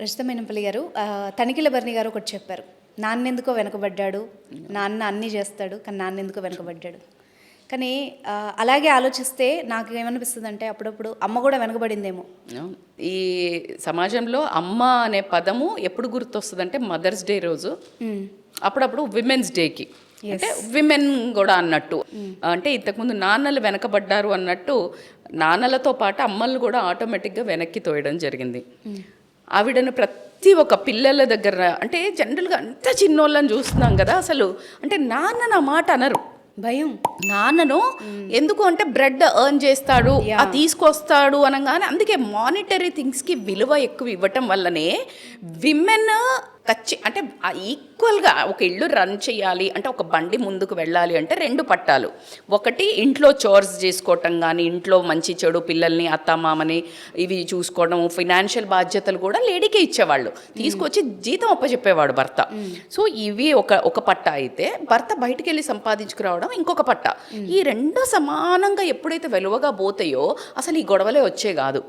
రజితమైనంపల్లి గారు, తనిఖీల భరణి గారు ఒకటి చెప్పారు. నాన్నెందుకో వెనకబడ్డాడు, నాన్న అన్నీ చేస్తాడు, కానీ నాన్నెందుకో వెనకబడ్డాడు. కానీ అలాగే ఆలోచిస్తే నాకు ఏమనిపిస్తుంది అంటే అప్పుడప్పుడు అమ్మ కూడా వెనకబడిందేమో. ఈ సమాజంలో అమ్మ అనే పదము ఎప్పుడు గుర్తొస్తుందంటే మదర్స్ డే రోజు, అప్పుడప్పుడు విమెన్స్ డేకి, అంటే విమెన్ కూడా అన్నట్టు. అంటే ఇంతకుముందు నాన్నలు వెనకబడ్డారు అన్నట్టు నాన్నలతో పాటు అమ్మలు కూడా ఆటోమేటిక్గా వెనక్కి తోయడం జరిగింది. ఆవిడను ప్రతి ఒక్క పిల్లల దగ్గర, అంటే జనరల్గా అంత చిన్నోళ్ళని చూస్తున్నాం కదా, అసలు అంటే నాన్న నా మాట అనరు, భయం. నాన్నను ఎందుకు అంటే బ్రెడ్ ఎర్న్ చేస్తాడు, తీసుకొస్తాడు అనగానే, అందుకే మానిటరీ థింగ్స్కి విలువ ఎక్కువ ఇవ్వటం వల్లనే విమెన్ అంటే ఈక్వల్గా ఒక ఇల్లు రన్ చేయాలి అంటే, ఒక బండి ముందుకు వెళ్ళాలి అంటే రెండు పట్టాలు. ఒకటి ఇంట్లో చోర్స్ చేసుకోవటం, కానీ ఇంట్లో మంచి చెడు పిల్లల్ని అత్తమామని ఇవి చూసుకోవడం, ఫైనాన్షియల్ బాధ్యతలు కూడా లేడీకే ఇచ్చేవాళ్ళు, తీసుకొచ్చి జీతం అప్పచెప్పేవాడు భర్త. సో ఇవి ఒక పట్ట అయితే, భర్త బయటికి వెళ్ళి సంపాదించుకురావడం ఇంకొక పట్ట. ఈ రెండు సమానంగా ఎప్పుడైతే వెలువగా పోతాయో అసలు ఈ గొడవలే వచ్చే కాదు.